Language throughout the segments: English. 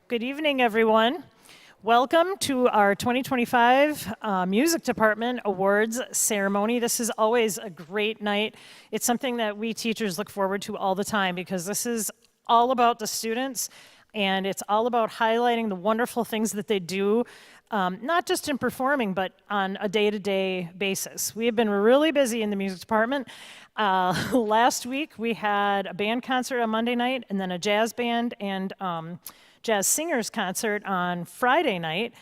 Good evening, everyone. Welcome to our 2025 Music Department Awards ceremony. This is always a great night. It's something that we teachers look forward to all the time because this is all about the students and it's all about highlighting the wonderful things that they do, not just in performing, but on a day-to-day basis. We have been really busy in the music department. Last week, we had a band concert on Monday night and then a jazz band and jazz singers concert on Friday night.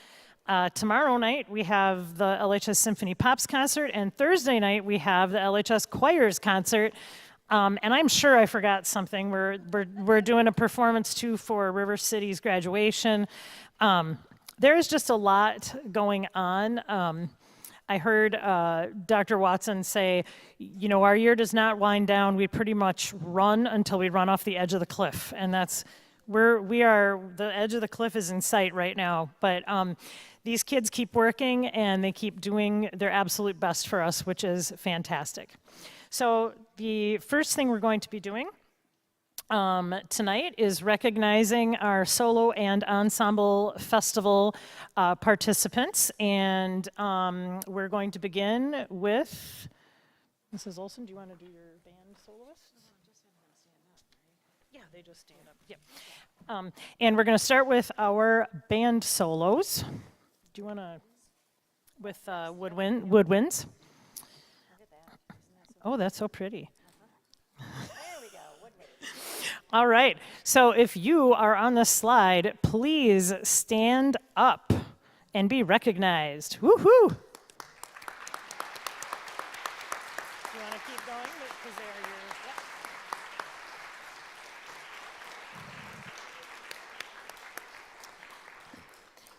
Tomorrow night we have the LHS Symphony Pops concert, and Thursday night we have the LHS Choirs concert. And I'm sure I forgot something. We're doing a performance too for River City's graduation. There is just a lot going on. I heard Dr. Watson say, you know, our year does not wind down. We pretty much run until we run off the edge of the cliff, and that's the edge of the cliff is in sight right now, but these kids keep working and they keep doing their absolute best for us, which is fantastic. So the first thing we're going to be doing tonight is recognizing our solo and ensemble festival participants, and we're going to begin with Mrs. Olson. Do you want to do your band soloists? Yeah, they just stand up. Yep. And we're going to start with our band solos. Do you want to, with woodwinds? Oh, that's so pretty. There we go, woodwinds. All right. So if you are on the slide, please stand up and be recognized. Woohoo! Do you want to keep going? Because they are yours. Yep.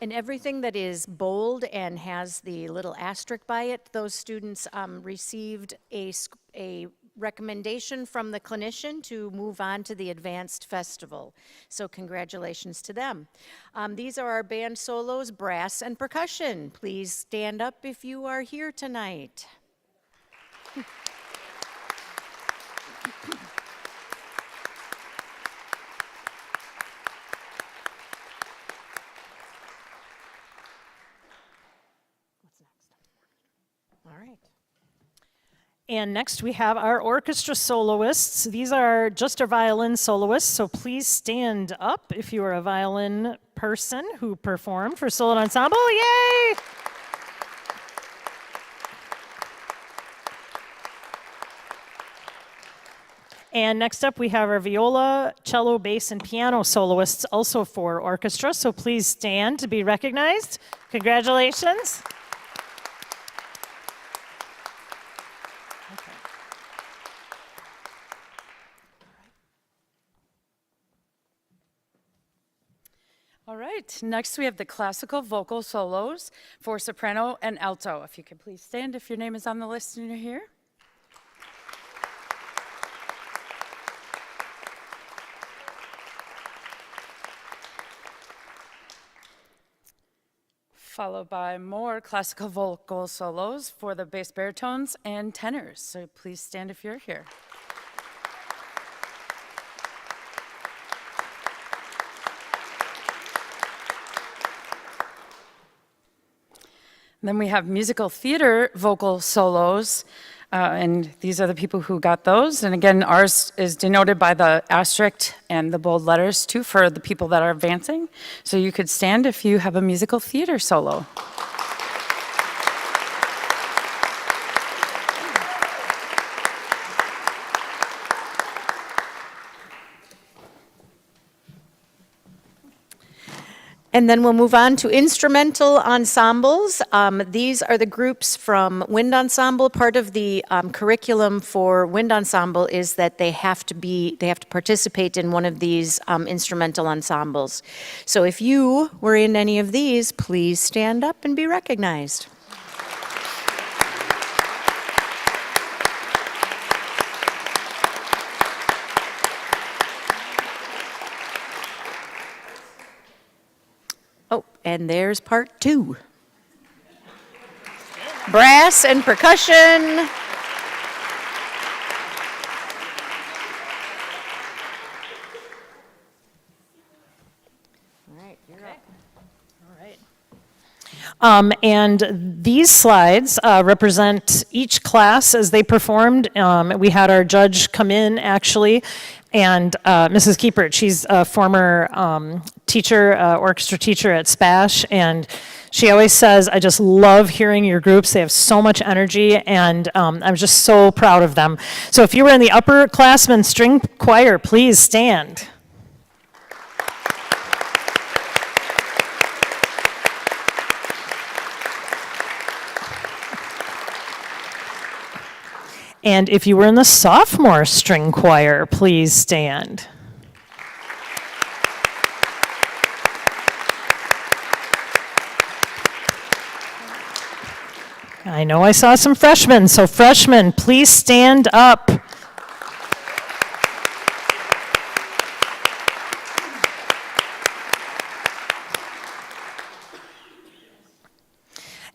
And everything that is bold and has the little asterisk by it, those students received a recommendation from the clinician to move on to the advanced festival. So congratulations to them. These are our band solos, brass and percussion. Please stand up if you are here tonight. All right. And next we have our orchestra soloists. These are just our violin soloists, so please stand up if you are a violin person who performed for solo ensemble. Yay! And next up we have our viola, cello, bass, and piano soloists, also for orchestra, so please stand to be recognized. Congratulations. All right, next we have the classical vocal solos for soprano and alto. If you could please stand if your name is on the list and you're here. Followed by more classical vocal solos for the bass baritones and tenors. So please stand if you're here. Then we have musical theater vocal solos, and these are the people who got those. And again, ours is denoted by the asterisk and the bold letters too for the people that are advancing. So you could stand if you have a musical theater solo. And then we'll move on to instrumental ensembles. These are the groups from wind ensemble. Part of the curriculum for wind ensemble is that they have to participate in one of these instrumental ensembles. So if you were in any of these, please stand up and be recognized. Oh, and there's part 2. Brass and percussion. All right. And these slides represent each class as they performed. We had our judge come in, actually, and Mrs. Kiepert, she's a former teacher, orchestra teacher at SPASH, and she always says, I just love hearing your groups. They have so much energy, and I'm just so proud of them. So if you were in the upperclassmen string choir, please stand. And if you were in the sophomore string choir, please stand. I know I saw some freshmen, so freshmen, please stand up.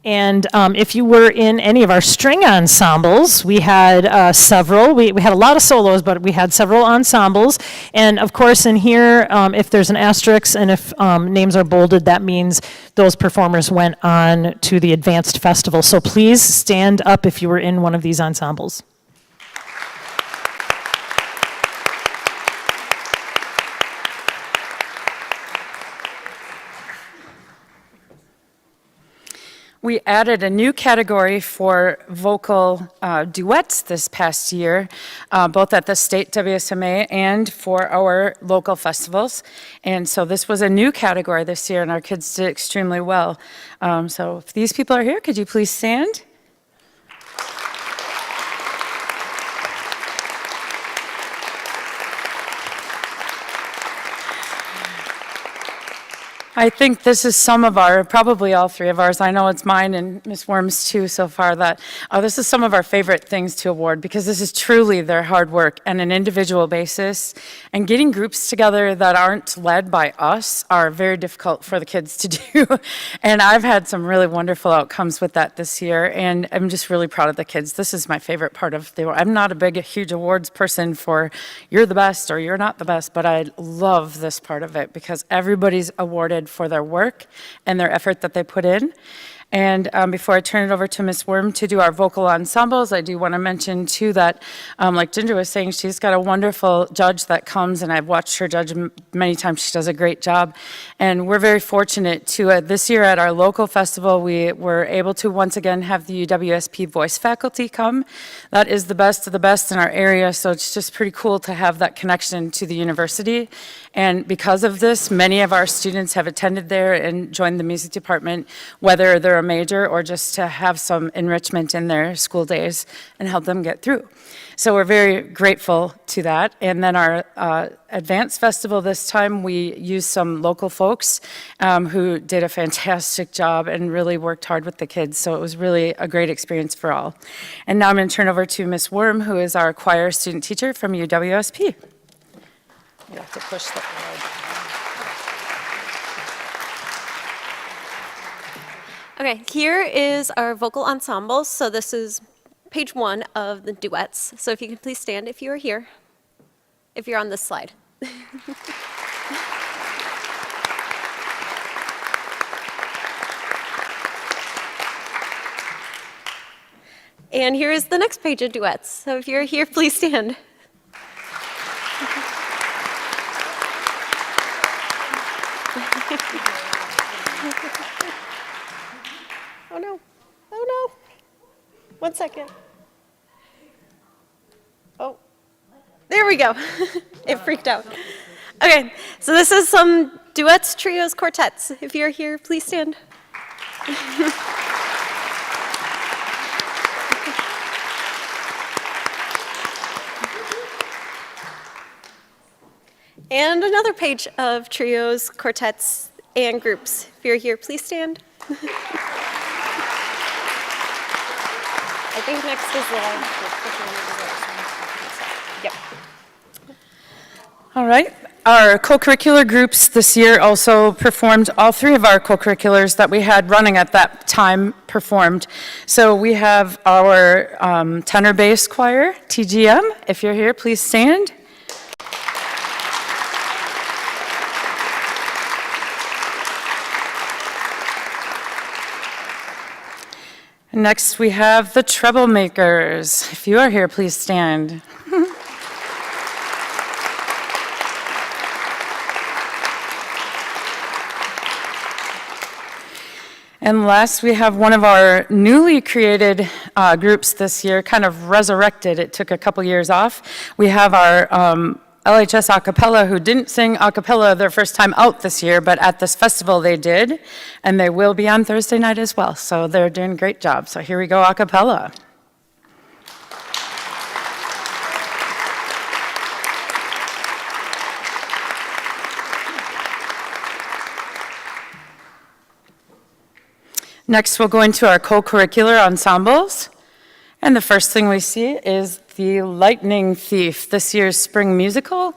And if you were in any of our string ensembles, we had several. We had a lot of solos, but we had several ensembles. And of course, in here, if there's an asterisk and if names are bolded, that means those performers went on to the advanced festival. So please stand up if you were in one of these ensembles. We added a new category for vocal duets this past year, both at the state WSMA and for our local festivals. And so this was a new category this year, and our kids did extremely well. So if these people are here, could you please stand? I think this is some of our, probably all three of ours, I know it's mine and Ms. Worm's too so far, that this is some of our favorite things to award, because this is truly their hard work and an individual basis. And getting groups together that aren't led by us are very difficult for the kids to do. And I've had some really wonderful outcomes with that this year, and I'm just really proud of the kids. This is my favorite part of the award. I'm not a huge awards person for you're the best or you're not the best, but I love this part of it because everybody's awarded for their work and their effort that they put in. And before I turn it over to Ms. Worm to do our vocal ensembles, I do want to mention too that, like Ginger was saying, she's got a wonderful judge that comes, and I've watched her judge many times. She does a great job. And we're very fortunate to, this year at our local festival, we were able to once again have the UWSP voice faculty come. That is the best of the best in our area, so it's just pretty cool to have that connection to the university. And because of this, many of our students have attended there and joined the music department, whether they're a major or just to have some enrichment in their school days and help them get through. So we're very grateful to that. And then our advanced festival this time, we used some local folks who did a fantastic job and really worked hard with the kids. So it was really a great experience for all. And now I'm going to turn over to Ms. Worm, who is our choir student teacher from UWSP. You have to push the Okay, here is our vocal ensembles. So this is page 1 of the duets. So if you could please stand if you are here, if you're on this slide. And here is the next page of duets. So if you're here, please stand. Oh no, oh no. 1 second. Oh, there we go. It freaked out. Okay, so this is some duets, trios, quartets. If you're here, please stand. And another page of trios, quartets, and groups. If you're here, please stand. I think next is the... Yep. All right. Our co-curricular groups this year also performed, all three of our co-curriculars that we had running at that time performed. So we have our tenor bass choir, TGM. If you're here, please stand. Next, we have the Troublemakers. If you are here, please stand. And last, we have one of our newly created groups this year, kind of resurrected. It took a couple years off. We have our LHS a cappella who didn't sing a cappella their first time out this year, but at this festival they did, and they will be on Thursday night as well. So they're doing a great job. So here we go, a cappella. Next, we'll go into our co-curricular ensembles. And the first thing we see is the Lightning Thief, this year's spring musical.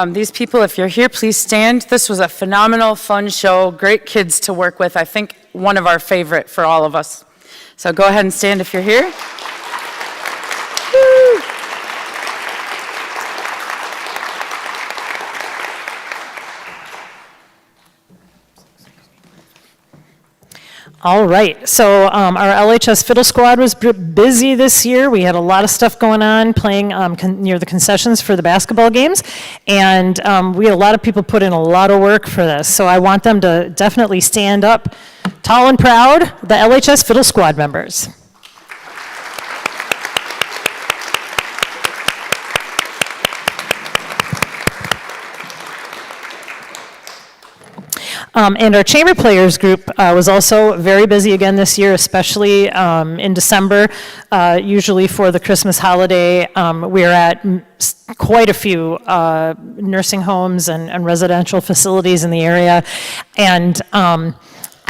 These people, if you're here, please stand. This was a phenomenal, fun show, great kids to work with. I think one of our favorite for all of us. So go ahead and stand if you're here. Woo. All right, so our LHS Fiddle Squad was busy this year. We had a lot of stuff going on, playing near the concessions for the basketball games, and we had a lot of people put in a lot of work for this, so I want them to definitely stand up tall and proud, the LHS Fiddle Squad members. And our chamber players group was also very busy again this year, especially in December, usually for the Christmas holiday. We are at quite a few nursing homes and residential facilities in the area. And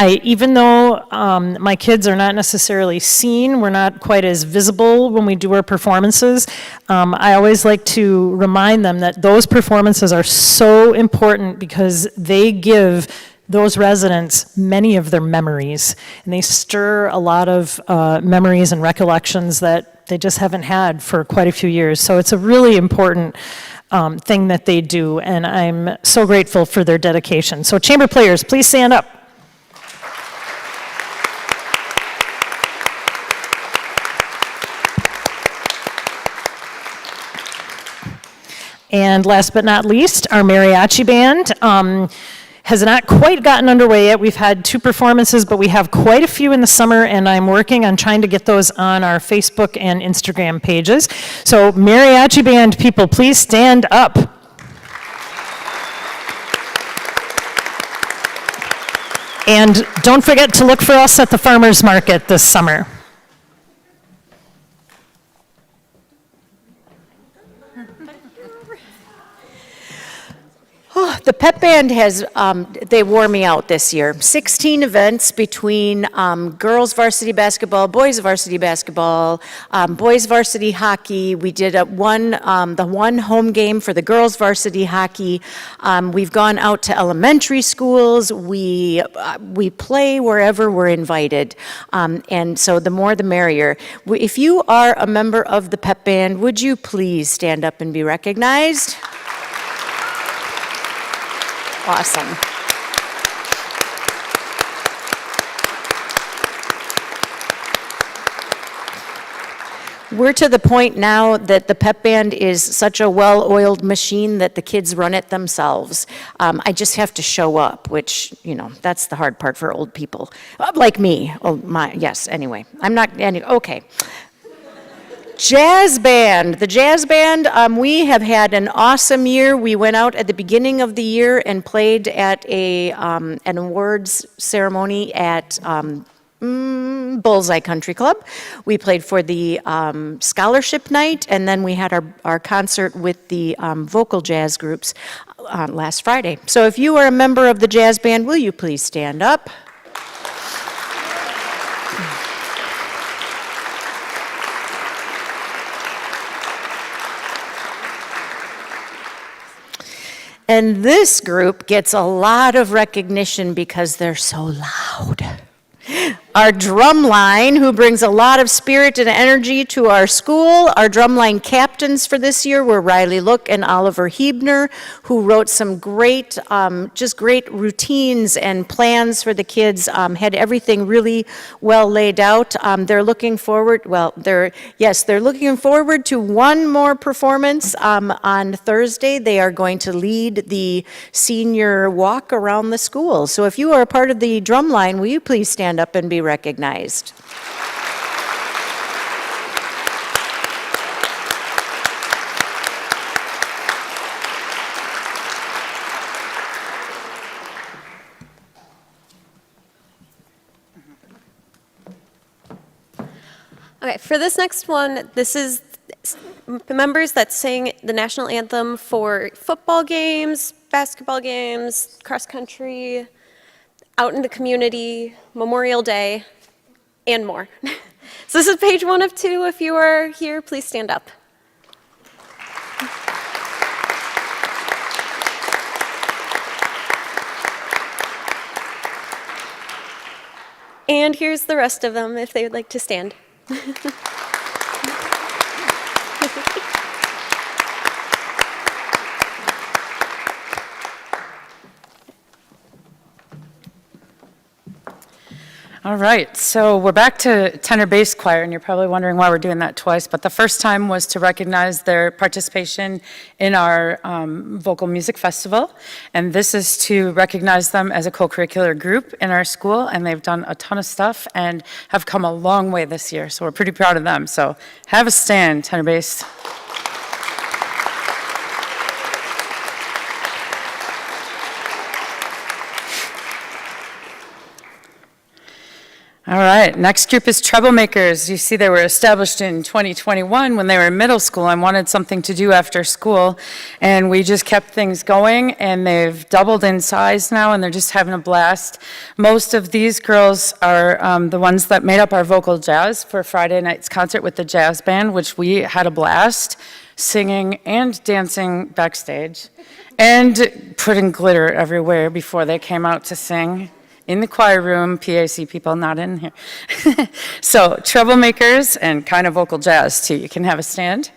even though my kids are not necessarily seen, we're not quite as visible when we do our performances, I always like to remind them that those performances are so important because they give those residents many of their memories, and they stir a lot of memories and recollections that they just haven't had for quite a few years. So it's a really important thing that they do, and I'm so grateful for their dedication. So chamber players, please stand up. And last but not least, our mariachi band has not quite gotten underway yet. We've had 2 performances, but we have quite a few in the summer, and I'm working on trying to get those on our Facebook and Instagram pages. So mariachi band people, please stand up. And don't forget to look for us at the farmers market this summer. The pep band has, they wore me out this year. 16 events between girls varsity basketball, boys varsity basketball, boys varsity hockey. We did the one home game for the girls varsity hockey. We've gone out to elementary schools. We play wherever we're invited. And so the more the merrier. If you are a member of the pep band, would you please stand up and be recognized? Awesome. We're to the point now that the pep band is such a well-oiled machine that the kids run it themselves. I just have to show up, which, that's the hard part for old people, like me. Yes, anyway. Okay. Jazz band. The jazz band, we have had an awesome year. We went out at the beginning of the year and played at an awards ceremony at Bullseye Country Club. We played for the scholarship night, and then we had our concert with the vocal jazz groups last Friday. So if you are a member of the jazz band, will you please stand up? And this group gets a lot of recognition because they're so loud. our drum line, who brings a lot of spirit and energy to our school. Our drumline captains for this year were Riley Look and Oliver Hebner, who wrote some great, just great routines and plans for the kids, had everything really well laid out. They're looking forward, they're looking forward to one more performance on Thursday. They are going to lead the senior walk around the school. So if you are a part of the drumline, will you please stand up and be recognized? Okay, for this next one, this is members that sing the national anthem for football games, basketball games, cross country, out in the community, Memorial Day, and more. So this is page 1 of 2. If you are here, please stand up. And here's the rest of them if they would like to stand. All right, so we're back to tenor bass choir, and you're probably wondering why we're doing that twice, but the first time was to recognize their participation in our vocal music festival, and this is to recognize them as a co-curricular group in our school, and they've done a ton of stuff and have come a long way this year, so we're pretty proud of them. So have a stand, tenor bass. All right, next group is Troublemakers. You see they were established in 2021 when they were in middle school and wanted something to do after school, and we just kept things going, and they've doubled in size now, and they're just having a blast. Most of these girls are the ones that made up our vocal jazz for Friday night's concert with the jazz band, which we had a blast singing and dancing backstage and putting glitter everywhere before they came out to sing. In the choir room, PAC people, not in here. So, Troublemakers and kind of vocal jazz, too. You can have a stand.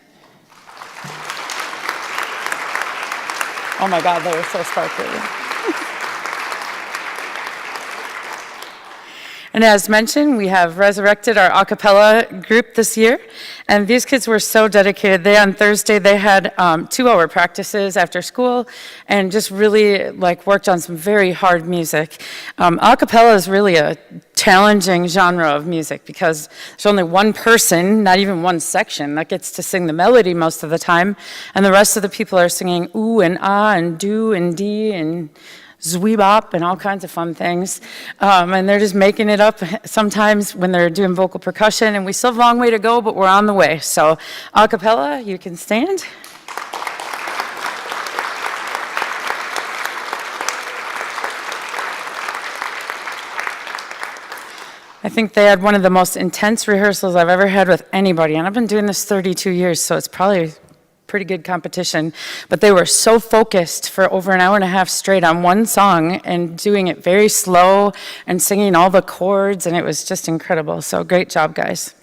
Oh my God, they were so sparkly. And as mentioned, we have resurrected our a cappella group this year, and these kids were so dedicated. On Thursday, they had 2-hour practices after school and just really worked on some very hard music. A cappella is really a challenging genre of music because there's only one person, not even one section, that gets to sing the melody most of the time, and the rest of the people are singing ooh and ah and do and dee and zweebop and all kinds of fun things. And they're just making it up sometimes when they're doing vocal percussion, and we still have a long way to go, but we're on the way. So a cappella, you can stand. I think they had one of the most intense rehearsals I've ever had with anybody, and I've been doing this 32 years, so it's probably pretty good competition, but they were so focused for over an hour and a half straight on one song and doing it very slow and singing all the chords, and it was just incredible. So great job, guys.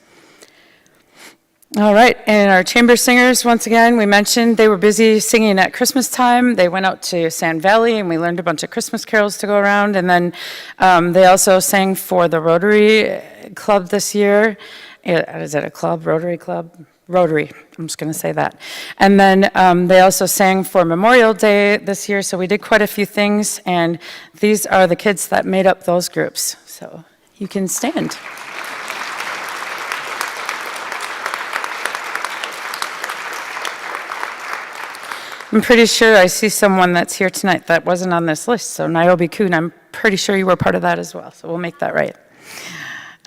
All right, and our chamber singers, once again, we mentioned they were busy singing at Christmas time. They went out to Sand Valley, and we learned a bunch of Christmas carols to go around, and then they also sang for the Rotary Club this year. Is it a club, Rotary Club? Rotary, I'm just going to say that. And then they also sang for Memorial Day this year, so we did quite a few things, and these are the kids that made up those groups. So you can stand. I'm pretty sure I see someone that's here tonight that wasn't on this list, so Niobe Kuhn, I'm pretty sure you were part of that as well, so we'll make that right.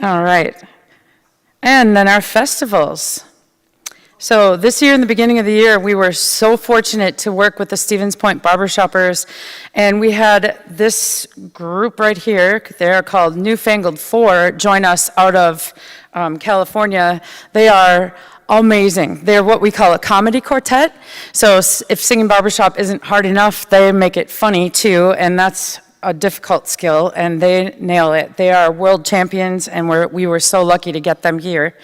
All right. And then our festivals. So this year, in the beginning of the year, we were so fortunate to work with the Stevens Point Barbershoppers, and we had this group right here, they're called Newfangled 4, join us out of California. They are amazing. They're what we call a comedy quartet, so if singing barbershop isn't hard enough, they make it funny too, and that's a difficult skill, and they nail it. They are world champions, and we were so lucky to get them here.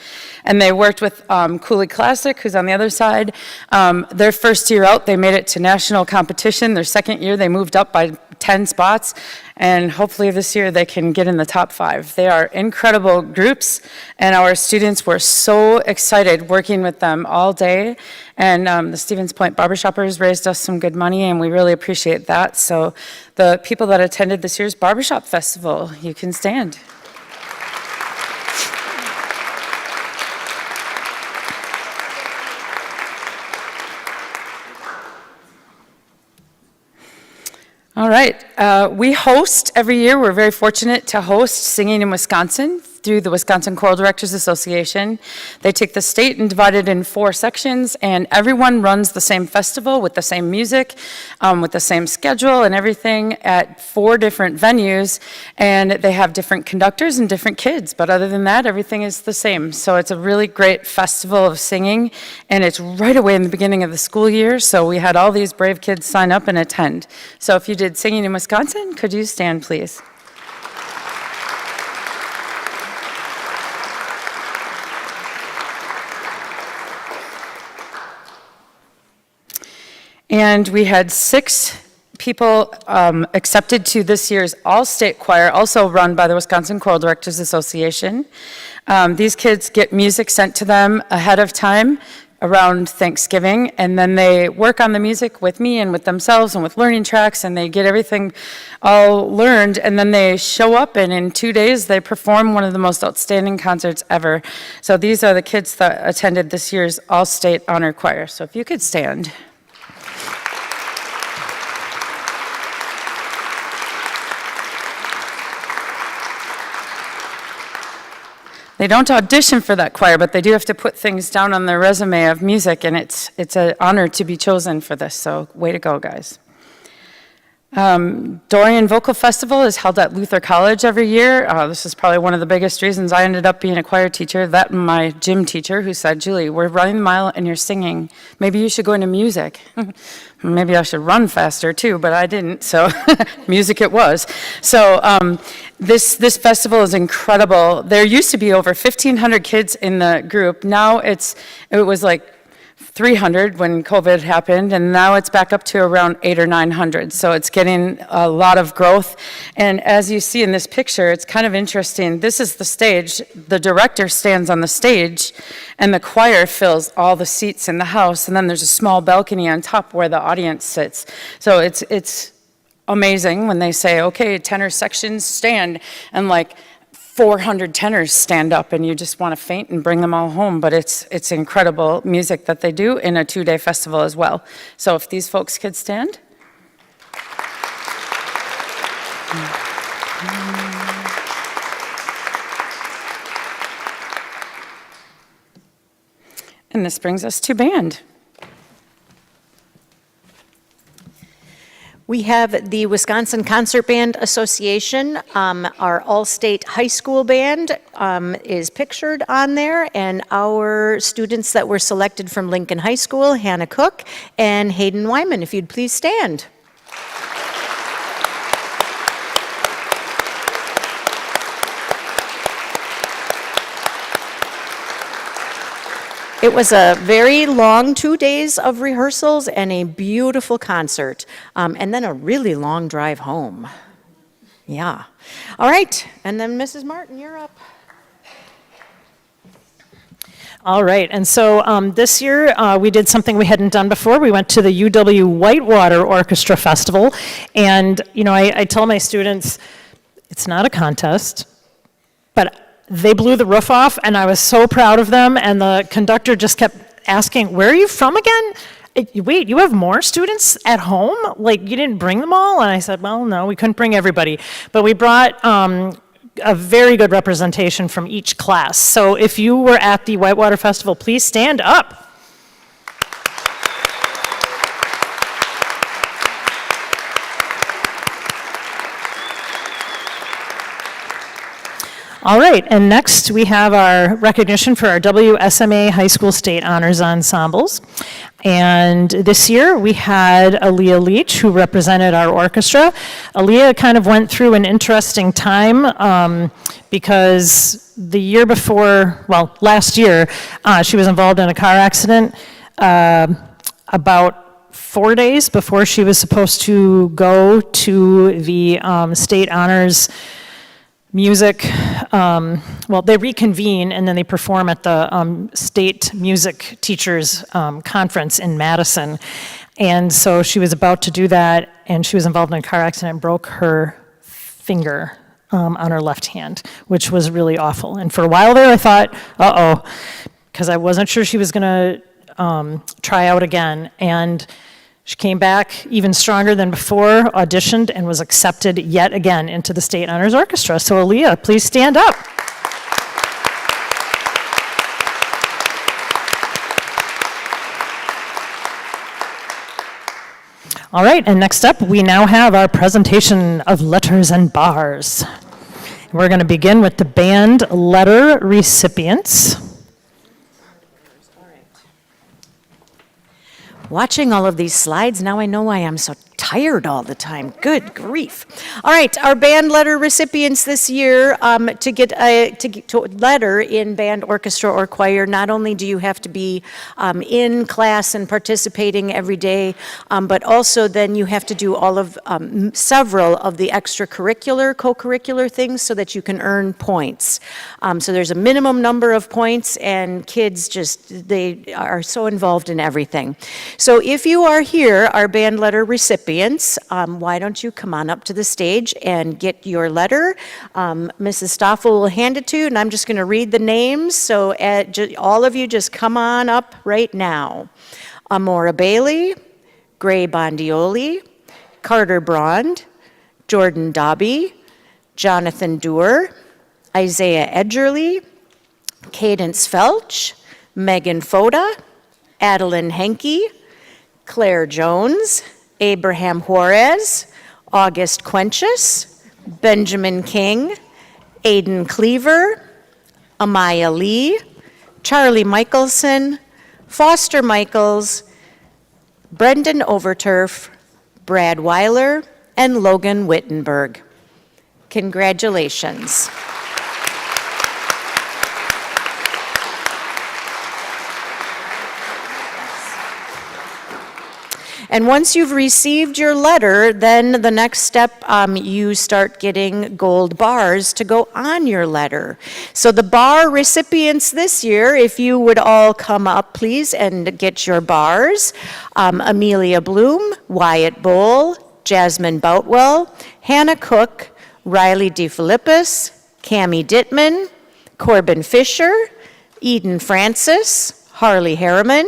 And they worked with Cooley Classic, who's on the other side. Their first year out, they made it to national competition. Their second year, they moved up by 10 spots, and hopefully this year they can get in the top 5. They are incredible groups, and our students were so excited working with them all day. And the Stevens Point Barbershoppers raised us some good money, and we really appreciate that. So the people that attended this year's Barbershop Festival, you can stand. All right, we host every year. We're very fortunate to host Singing in Wisconsin through the Wisconsin Choral Directors Association. They take the state and divide it in 4 sections, and everyone runs the same festival with the same music, with the same schedule and everything at 4 different venues, and they have different conductors and different kids, but other than that, everything is the same. So it's a really great festival of singing, and it's right away in the beginning of the school year, so we had all these brave kids sign up and attend. So if you did Singing in Wisconsin, could you stand, please? And we had 6 people accepted to this year's all-state choir, also run by the Wisconsin Choral Directors Association. These kids get music sent to them ahead of time around Thanksgiving, and then they work on the music with me and with themselves and with learning tracks, and they get everything all learned, and then they show up, and in 2 days they perform one of the most outstanding concerts ever. So these are the kids that attended this year's all-state honor choir. So if you could stand. They don't audition for that choir, but they do have to put things down on their resume of music, and it's an honor to be chosen for this, so way to go, guys. Dorian Vocal Festival is held at Luther College every year. This is probably one of the biggest reasons I ended up being a choir teacher. That and my gym teacher who said, Julie, we're running the mile and you're singing. Maybe you should go into music. Maybe I should run faster too, but I didn't, so music it was. So this festival is incredible. There used to be over 1,500 kids in the group. Now it was like 300 when COVID happened, and now it's back up to around 800 or 900. So it's getting a lot of growth. And as you see in this picture, it's kind of interesting. This is the stage. The director stands on the stage, and the choir fills all the seats in the house. And then there's a small balcony on top where the audience sits. So it's amazing when they say, okay, tenor sections stand, and like 400 tenors stand up, and you just want to faint and bring them all home. But it's incredible music that they do in a 2-day festival as well. So if these folks could stand. And this brings us to band. We have the Wisconsin Concert Band Association. Our all-state high school band is pictured on there, and our students that were selected from Lincoln High School, Hannah Cook and Hayden Wyman, if you'd please stand. It was a very long 2 days of rehearsals and a beautiful concert, and then a really long drive home. Yeah. All right, and then Mrs. Martin, you're up. All right, and so this year we did something we hadn't done before. We went to the UW Whitewater Orchestra Festival, and I tell my students, it's not a contest, but they blew the roof off, and I was so proud of them, and the conductor just kept asking, where are you from again? Wait, you have more students at home? Like, you didn't bring them all? And I said, well, no, we couldn't bring everybody. But we brought a very good representation from each class. So if you were at the Whitewater Festival, please stand up. All right, and next we have our recognition for our WSMA High School State Honors Ensembles. And this year we had Aaliyah Leach, who represented our orchestra. Aaliyah kind of went through an interesting time because the year before, well, last year, she was involved in a car accident about 4 days before she was supposed to go to the State Honors Music, well, they reconvene and then they perform at the State Music Teachers Conference in Madison. And so she was about to do that, and she was involved in a car accident and broke her finger on her left hand, which was really awful. And for a while there, I thought, uh-oh, because I wasn't sure she was going to try out again. And she came back even stronger than before, auditioned, and was accepted yet again into the State Honors Orchestra. So Aaliyah, please stand up. All right, and next up, we now have our presentation of letters and bars. We're going to begin with the band letter recipients. Watching all of these slides, now I know why I'm so tired all the time. Good grief. All right, our band letter recipients this year, to get a letter in band, orchestra, or choir, not only do you have to be in class and participating every day, but also then you have to do all of several of the extracurricular, co-curricular things so that you can earn points. So there's a minimum number of points, and kids just, they are so involved in everything. So if you are here, our band letter recipients, why don't you come on up to the stage and get your letter. Mrs. Stoffel will hand it to you, and I'm just going to read the names. So all of you just come on up right now. Amora Bailey, Gray Bondioli, Carter Brond, Jordan Dobby, Jonathan Doer, Isaiah Edgerly, Cadence Felch, Megan Foda, Adeline Henke, Claire Jones, Abraham Juarez, August Quenches, Benjamin King, Aiden Cleaver, Amaya Lee, Charlie Michelson, Foster Michaels, Brendan Overturf, Brad Weiler, and Logan Wittenberg. Congratulations. And once you've received your letter, then the next step, you start getting gold bars to go on your letter. So the bar recipients this year, if you would all come up, please, and get your bars. Amelia Bloom, Wyatt Bowl, Jasmine Boutwell, Hannah Cook, Riley DeFilippis, Cammie Dittman, Corbin Fisher, Eden Francis, Harley Harriman,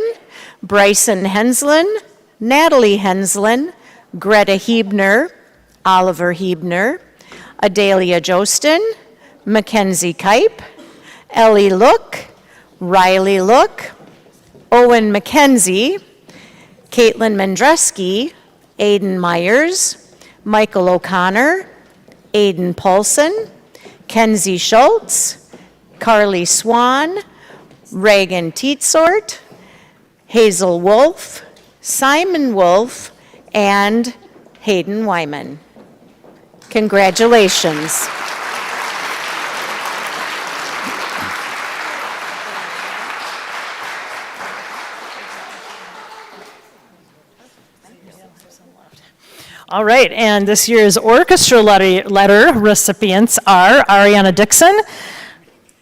Bryson Henslin, Natalie Henslin, Greta Hebner, Oliver Hebner, Adalia Jostin, Mackenzie Kipe, Ellie Look, Riley Look, Owen McKenzie, Caitlin Mendreski, Aiden Myers, Michael O'Connor, Aiden Paulson, Kenzie Schultz, Carly Swan, Reagan Teetsort, Hazel Wolf, Simon Wolf, and Hayden Wyman. Congratulations. All right, and this year's orchestra letter recipients are Ariana Dixon,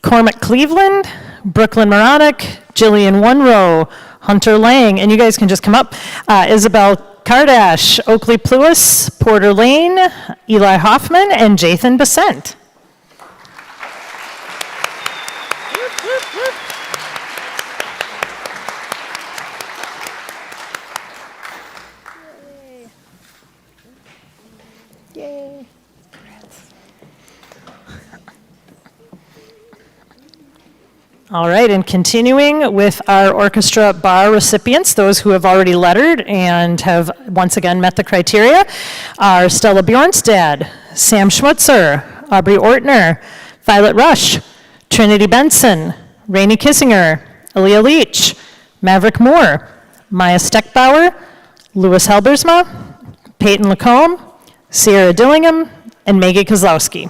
Cormac Cleveland, Brooklyn Moronic, Jillian Onrow, Hunter Lang, and you guys can just come up, Isabel Kardash, Oakley Plewis, Porter Lane, Eli Hoffman, and Jathan Besant. Yay. All right, and continuing with our orchestra bar recipients, those who have already lettered and have once again met the criteria, are Stella Bjornstad, Sam Schmutzer, Aubrey Ortner, Violet Rush, Trinity Benson, Rainey Kissinger, Aaliyah Leach, Maverick Moore, Maya Steckbauer, Louis Helbersma, Peyton Lacombe, Sierra Dillingham, and Maggie Kozlowski.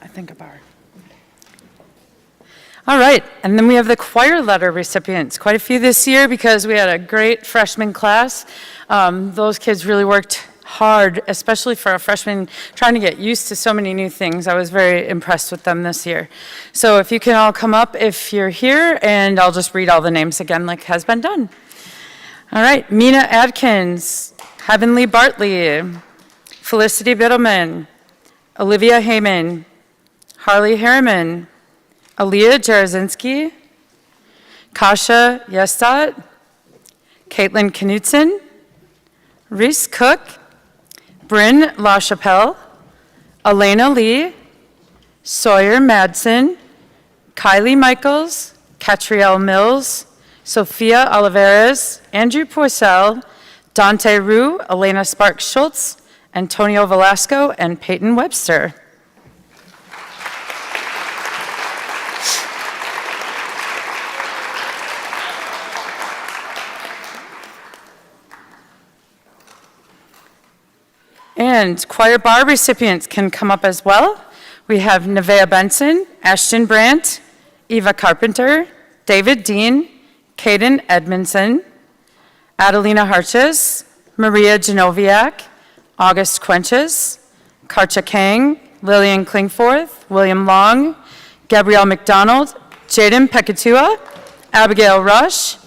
I think a bar. All right, and then we have the choir letter recipients. Quite a few this year because we had a great freshman class. Those kids really worked hard, especially for a freshman trying to get used to so many new things. I was very impressed with them this year. So if you can all come up if you're here, and I'll just read all the names again like has been done. All right, Mina Adkins, Heavenly Bartley, Felicity Biddleman, Olivia Heyman, Harley Harriman, Aaliyah Jarozinski, Kasha Yestat, Caitlin Knutson, Reese Cook, Bryn LaChapelle, Elena Lee, Sawyer Madsen, Kylie Michaels, Catrielle Mills, Sophia Olivares, Andrew Porcel, Dante Rue, Elena Sparks Schultz, Antonio Velasco, and Peyton Webster. And choir bar recipients can come up as well. We have Nevaeh Benson, Ashton Brandt, Eva Carpenter, David Dean, Caden Edmondson, Adelina Harches, Maria Genoviak, August Quenches, Karcha Kang, Lillian Klingforth, William Long, Gabrielle McDonald, Jaden Pekatua, Abigail Rush,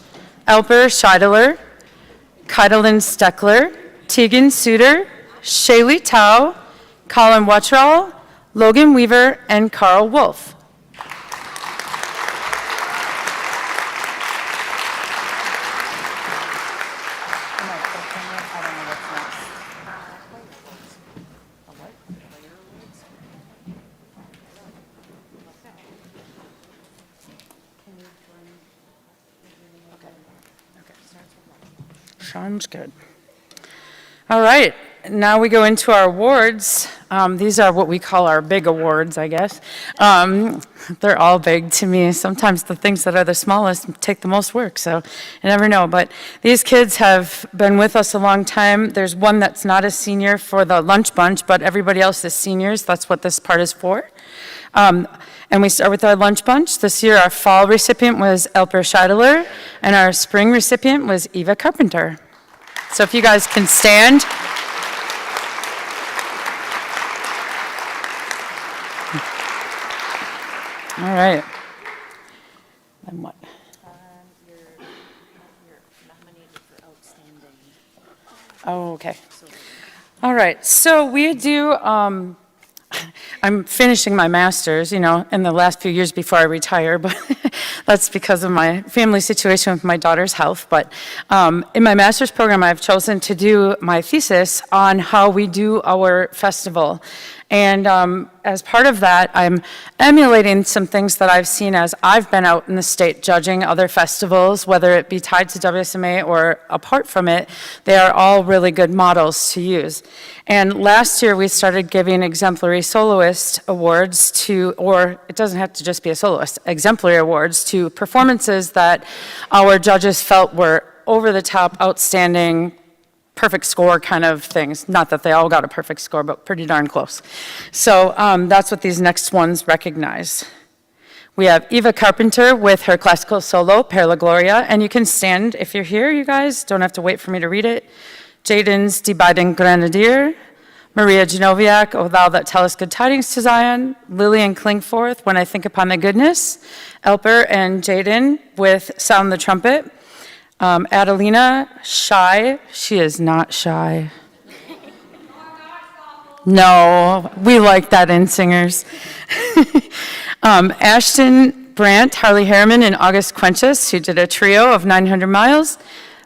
Elper Scheidler, Kaidelin Steckler, Tegan Suter, Shaylee Tao, Colin Wuttrell, Logan Weaver, and Carl Wolf. Sounds good. All right, now we go into our awards. These are what we call our big awards, I guess. They're all big to me. Sometimes the things that are the smallest take the most work, so you never know. But these kids have been with us a long time. There's one that's not a senior for the lunch bunch, but everybody else is seniors. That's what this part is for. And we start with our lunch bunch. This year, our fall recipient was Elper Scheidler, and our spring recipient was Eva Carpenter. So if you guys can stand. All right. Then what? You're nominated for outstanding. Oh, okay. All right, so we do, I'm finishing my master's, in the last few years before I retire, but that's because of my family situation with my daughter's health. But in my master's program, I've chosen to do my thesis on how we do our festival. And as part of that, I'm emulating some things that I've seen as I've been out in the state judging other festivals, whether it be tied to WSMA or apart from it. They are all really good models to use. And last year, we started giving exemplary soloist awards to, or it doesn't have to just be a soloist, exemplary awards to performances that our judges felt were over the top, outstanding, perfect score kind of things. Not that they all got a perfect score, but pretty darn close. So that's what these next ones recognize. We have Eva Carpenter with her classical solo, Per la Gloria, and you can stand if you're here, you guys. Don't have to wait for me to read it. Jaden's Die beiden Grenadier, Maria Genoviak, O Thou That Tellest Good Tidings to Zion, Lillian Klingforth, When I Think Upon the Goodness, Elper and Jaden with Sound the Trumpet, Adelina, Shy. She is not shy. No, we like that in singers. Ashton Brandt, Harley Harriman, and August Quenches, who did a trio of 900 Miles.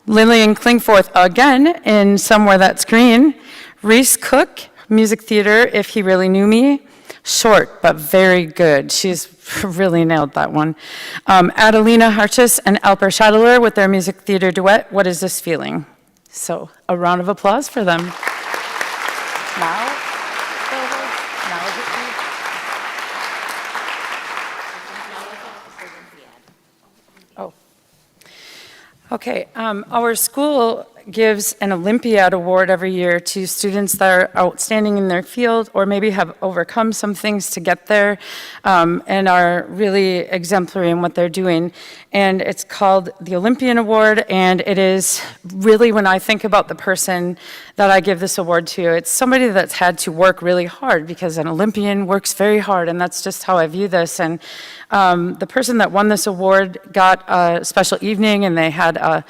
Lillian Klingforth again in Somewhere That's Green. Reese Cook, Music theater, If He Really Knew Me. Short, but very good. She's really nailed that one. Adelina Harchis and Alper Schadler with their music theater duet, What Is This Feeling? So a round of applause for them. Now is it me? Oh. Okay, our school gives an Olympiad Award every year to students that are outstanding in their field or maybe have overcome some things to get there and are really exemplary in what they're doing. And it's called the Olympian Award, and it is really, when I think about the person that I give this award to, it's somebody that's had to work really hard, because an Olympian works very hard, and that's just how I view this. And the person that won this award got a special evening, and they had a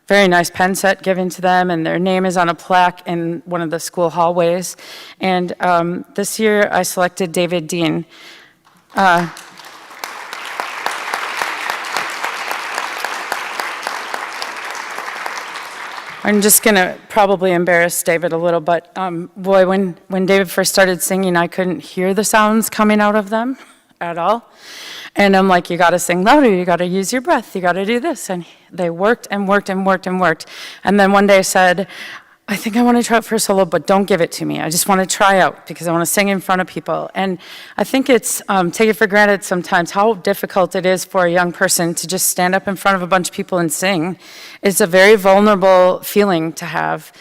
very nice pen set given to them, and their name is on a plaque in one of the school hallways. And this year I selected David Dean. I'm just going to probably embarrass David a little, but boy, when David first started singing, I couldn't hear the sounds coming out of them at all. And I'm like, you got to sing louder, you got to use your breath, you got to do this. And they worked and worked and worked and worked. And then one day I said, I think I want to try out for a solo, but don't give it to me. I just want to try out because I want to sing in front of people. And I think it's taken for granted sometimes how difficult it is for a young person to just stand up in front of a bunch of people and sing. It's a very vulnerable feeling to have.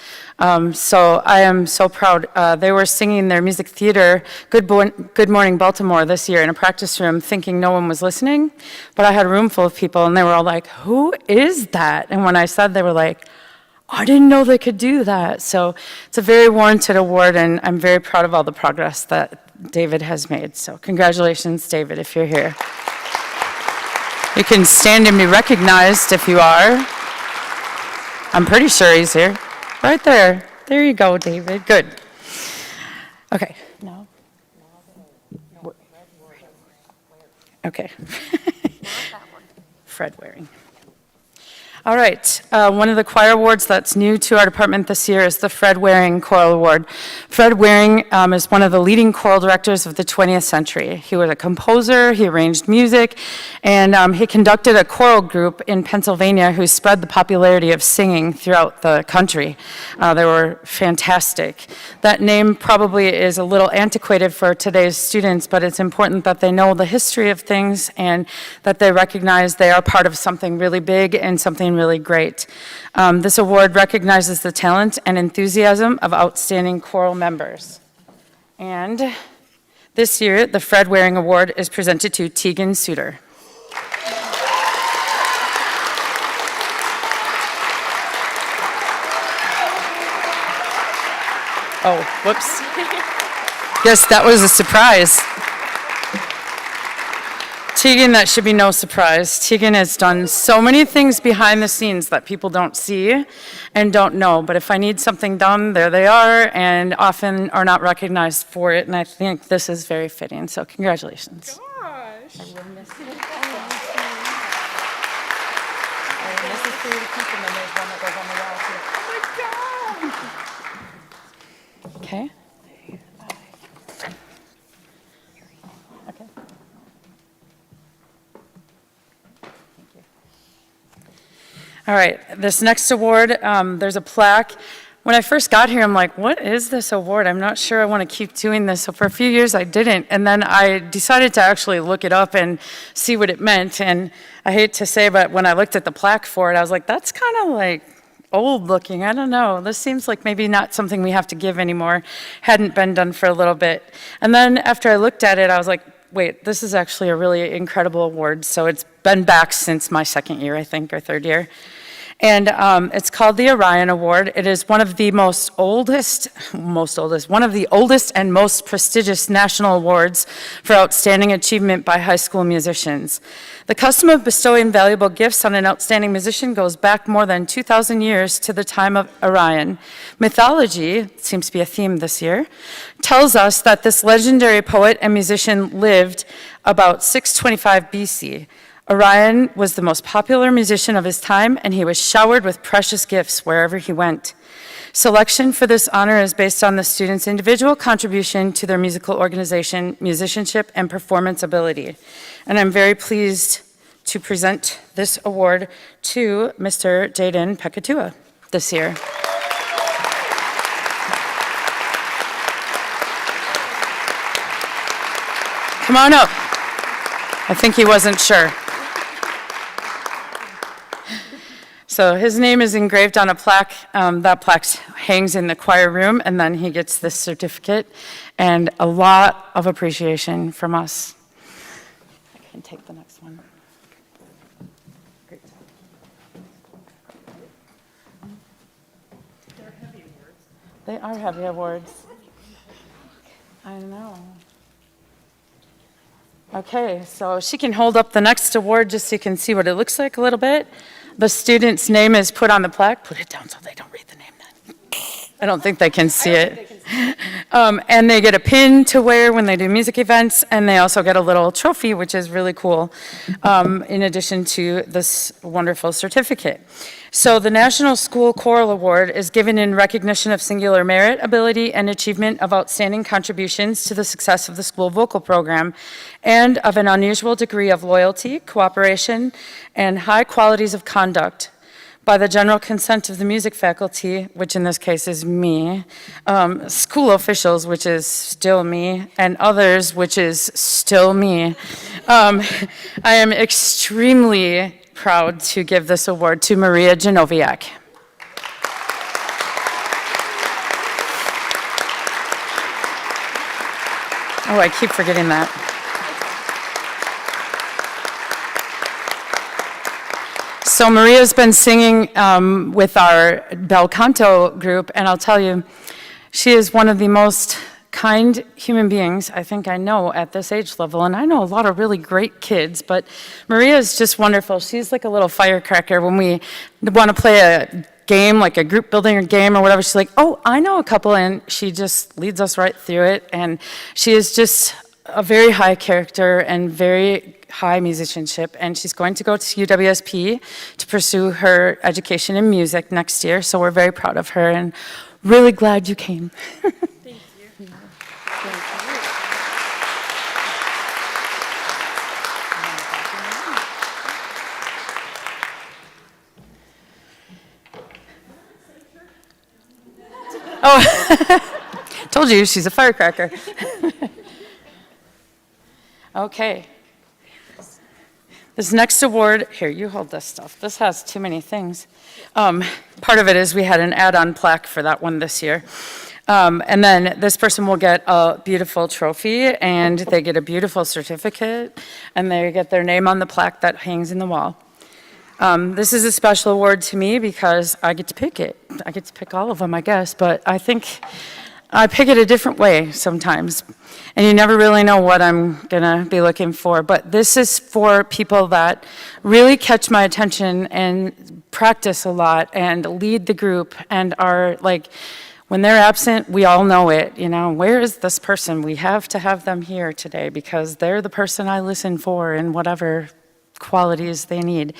So I am so proud. They were singing their music theater, Good Morning Baltimore, this year in a practice room, thinking no one was listening. But I had a room full of people, and they were all like, who is that? And when I said, they were like, I didn't know they could do that. So it's a very warranted award, and I'm very proud of all the progress that David has made. So congratulations, David, if you're here. You can stand and be recognized if you are. I'm pretty sure he's here. Right there. There you go, David. Good. Okay. No. Okay. Fred Waring. All right, one of the choir awards that's new to our department this year is the Fred Waring Choral Award. Fred Waring is one of the leading choral directors of the 20th century. He was a composer, he arranged music, and he conducted a choral group in Pennsylvania who spread the popularity of singing throughout the country. They were fantastic. That name probably is a little antiquated for today's students, but it's important that they know the history of things and that they recognize they are part of something really big and something really great. This award recognizes the talent and enthusiasm of outstanding choral members. And this year, the Fred Waring Award is presented to Tegan Suter. Oh, whoops. Yes, that was a surprise. Tegan, that should be no surprise. Tegan has done so many things behind the scenes that people don't see and don't know. But if I need something done, there they are, and often are not recognized for it. And I think this is very fitting. So congratulations. Gosh. I will miss you. This is for you to keep, and then there's one that goes on the wall too. Oh my God. Okay. All right, this next award, there's a plaque. When I first got here, I'm like, what is this award? I'm not sure I want to keep doing this. So for a few years, I didn't. And then I decided to actually look it up and see what it meant. And I hate to say, but when I looked at the plaque for it, I was like, that's kind of like old looking. I don't know. This seems like maybe not something we have to give anymore. Hadn't been done for a little bit. And then after I looked at it, I was like, wait, this is actually a really incredible award. So it's been back since my second year, I think, or third year. And it's called the Orion Award. It is one of the one of the oldest and most prestigious national awards for outstanding achievement by high school musicians. The custom of bestowing valuable gifts on an outstanding musician goes back more than 2,000 years to the time of Orion. Mythology, seems to be a theme this year, tells us that this legendary poet and musician lived about 625 BC. Orion was the most popular musician of his time, and he was showered with precious gifts wherever he went. Selection for this honor is based on the student's individual contribution to their musical organization, musicianship, and performance ability. And I'm very pleased to present this award to Mr. Jaden Pekatua this year. Come on up. I think he wasn't sure. So his name is engraved on a plaque. That plaque hangs in the choir room, and then he gets this certificate and a lot of appreciation from us. I can take the next one. Great job. They're heavy awards. They are heavy awards. I know. Okay, so she can hold up the next award just so you can see what it looks like a little bit. The student's name is put on the plaque. Put it down so they don't read the name then. I don't think they can see it. And they get a pin to wear when they do music events, and they also get a little trophy, which is really cool, in addition to this wonderful certificate. So the National School Choral Award is given in recognition of singular merit, ability, and achievement of outstanding contributions to the success of the school vocal program, and of an unusual degree of loyalty, cooperation, and high qualities of conduct by the general consent of the music faculty, which in this case is me, school officials, which is still me, and others, which is still me. I am extremely proud to give this award to Maria Genoviak. Oh, I keep forgetting that. So Maria's been singing with our bel canto group, and I'll tell you, she is one of the most kind human beings I think I know at this age level, and I know a lot of really great kids, but Maria is just wonderful. She's like a little firecracker. When we want to play a game, like a group building game or whatever, she's like, oh, I know a couple, and she just leads us right through it, and she is just a very high character and very high musicianship, and she's going to go to UWSP to pursue her education in music next year, so we're very proud of her and really glad you came. Thank you. Oh, told you she's a firecracker. Okay. This next award, here, you hold this stuff. This has too many things. Part of it is we had an add-on plaque for that one this year. And then this person will get a beautiful trophy, and they get a beautiful certificate, and they get their name on the plaque that hangs in the wall. This is a special award to me because I get to pick it. I get to pick all of them, I guess, but I think I pick it a different way sometimes. And you never really know what I'm gonna be looking for. But this is for people that really catch my attention and practice a lot and lead the group and are like, when they're absent, we all know it, you know, where is this person? We have to have them here today because they're the person I listen for in whatever qualities they need.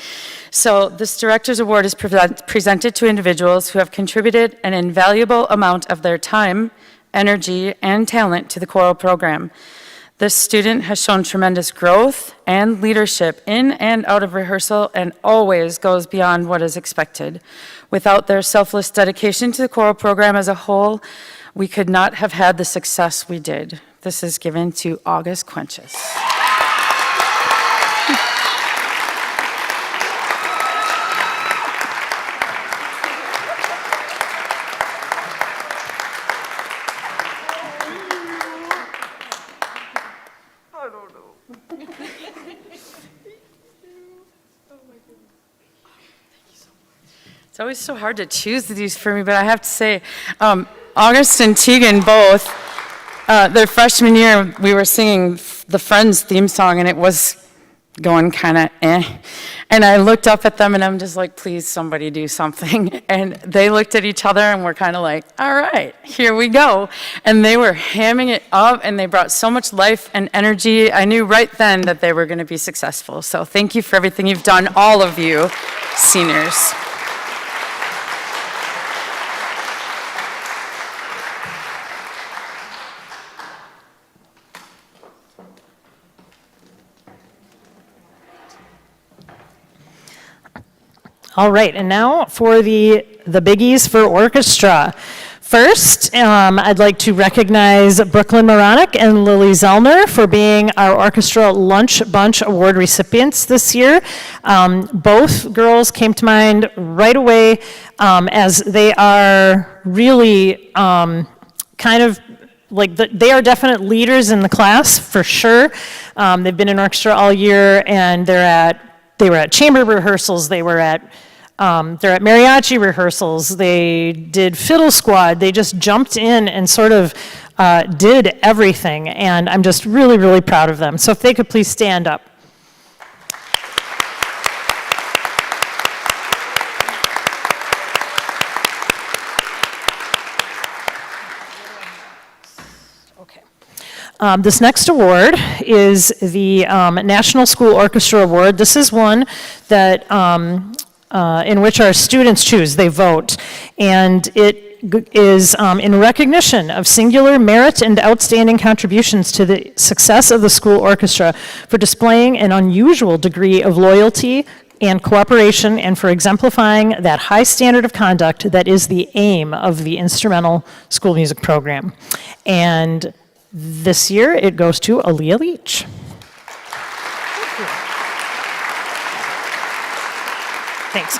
So this Director's Award is presented to individuals who have contributed an invaluable amount of their time, energy, and talent to the choral program. This student has shown tremendous growth and leadership in and out of rehearsal and always goes beyond what is expected. Without their selfless dedication to the choral program as a whole, we could not have had the success we did. This is given to August Quenches. It's always so hard to choose these for me, but I have to say, August and Tegan both, their freshman year, we were singing the Friends theme song, and it was going kind of eh. And I looked up at them, and I'm just like, please, somebody do something. And they looked at each other, and we're kind of like, all right, here we go. And they were hamming it up, and they brought so much life and energy. I knew right then that they were going to be successful. So thank you for everything you've done, all of you seniors. All right, and now for the biggies for orchestra. First, I'd like to recognize Brooklyn Moronic and Lily Zellner for being our Orchestra Lunch Bunch Award recipients this year. Both girls came to mind right away as they are really kind of like they are definite leaders in the class for sure. They've been in orchestra all year, and they were at chamber rehearsals. They're at mariachi rehearsals. They did fiddle squad. They just jumped in and sort of did everything, and I'm just really, really proud of them. So if they could please stand up. This next award is the National School Orchestra Award. This is one that in which our students choose, they vote, and it is in recognition of singular merit and outstanding contributions to the success of the school orchestra for displaying an unusual degree of loyalty and cooperation, and for exemplifying that high standard of conduct that is the aim of the instrumental school music program. And this year, it goes to Aaliyah Leach. Thanks.